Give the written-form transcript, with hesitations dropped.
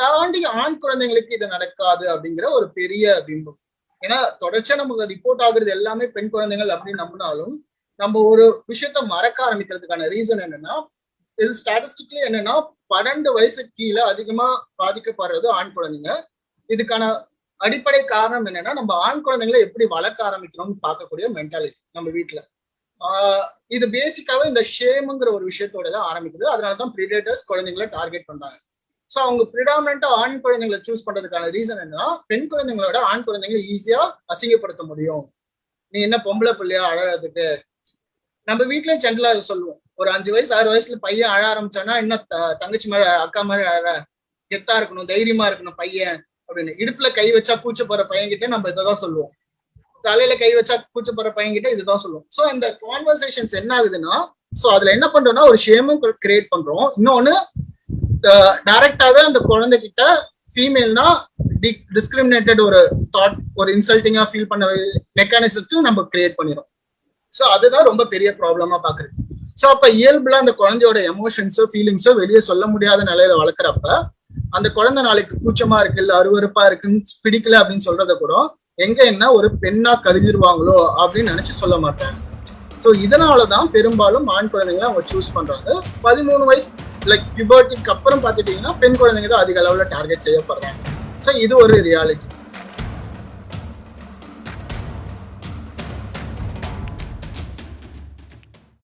தாண்டி ஆண் குழந்தைங்களுக்கு இது நடக்காது அப்படிங்கிற ஒரு பெரிய பிம்பம். ஏன்னா தொடர்ச்சியா நமக்கு ரிப்போர்ட் ஆகுறது எல்லாமே பெண் குழந்தைகள் அப்படின்னு நம்பினாலும் நம்ம ஒரு விஷயத்த மறக்க ஆரம்பிக்கிறதுக்கான ரீசன் என்னன்னா, இது ஸ்டாட்டிஸ்டிக்லி என்னன்னா 12 வயசுக்கு கீழே அதிகமா பாதிக்கப்படுறது ஆண் குழந்தைங்க. இதுக்கான அடிப்படை காரணம் என்னன்னா, நம்ம ஆண் குழந்தைங்களை எப்படி வளர்க்க ஆரம்பிக்கணும்னு பார்க்கக்கூடிய மென்டாலிட்டி நம்ம வீட்டுல. இது பேசிக்காவே இந்த ஷேம்ங்கிற ஒரு விஷயத்தோட தான் ஆரம்பிக்குது. அதனாலதான் பிரிடேட்டர்ஸ் குழந்தைங்களை டார்கெட் பண்றாங்க. ஸோ அவங்க ப்ரிடாமினண்டா ஆண் குழந்தைங்களை சூஸ் பண்றதுக்கான ரீசன் என்னன்னா, பெண் குழந்தைங்களோட ஆண் குழந்தைங்களை ஈஸியா அசிங்கப்படுத்த முடியும். நீ என்ன பொம்பளை பிள்ளையா அழறதுக்கு? நம்ம வீட்லயே ஜென்ரலா சொல்லுவோம், ஒரு 5 வயசு 6 வயசுல பையன் அழ ஆரம்பிச்சானா, என்ன தங்கச்சி மாதிரி அக்கா மாதிரி அழற, கெத்தா இருக்கணும், தைரியமா இருக்கணும் பையன் அப்படின்னு. இடுப்புல கை வச்சா கூச்ச போற பையன் கிட்ட நம்ம இதான் சொல்லுவோம். தலையில கை வச்சா கூச்ச போற பையன் கிட்ட இதுதான் சொல்லுவோம். சோ இந்த கான்வர்சேஷன்ஸ் என்ன ஆகுதுன்னா, சோ அதுல என்ன பண்றோம்னா ஒரு ஷேமும் கிரியேட் பண்றோம். இன்னொன்னு டைரக்டாவே அந்த குழந்தைகிட்ட ஃபீமேல்னா டிஸ்கிரிமினேட்டட் ஒரு தாட், ஒரு இன்சல்ட்டிங்கா ஃபீல் பண்ண மெக்கானிசத்தையும் நம்ம கிரியேட் பண்ணிடும். ஸோ அதுதான் ரொம்ப பெரிய ப்ராப்ளமா பாக்குறது. ஸோ அப்ப இயல்புல அந்த குழந்தையோட எமோஷன்ஸோ ஃபீலிங்ஸோ வெளியே சொல்ல முடியாத நிலையில வளர்க்குறப்ப அந்த குழந்தை நாளைக்கு கூச்சமா இருக்கு, இல்ல அருவருப்பா இருக்குன்னு பிடிக்கல அப்படின்னு சொல்றத கூட எங்க என்ன ஒரு பெண்ணா கருதிருவாங்களோ அப்படின்னு நினைச்சு சொல்ல மாட்டாங்க. ஸோ இதனாலதான் பெரும்பாலும் ஆண் குழந்தைங்களை அவங்க சூஸ் பண்றாங்க. 13 வயசு லைக் பியூபர்ட்டிக்கு அப்புறம் பாத்துட்டீங்கன்னா பெண் குழந்தைங்க தான் அதிக அளவுல டார்கெட் செய்யப்படுறாங்க. ஸோ இது ஒரு ரியாலிட்டி.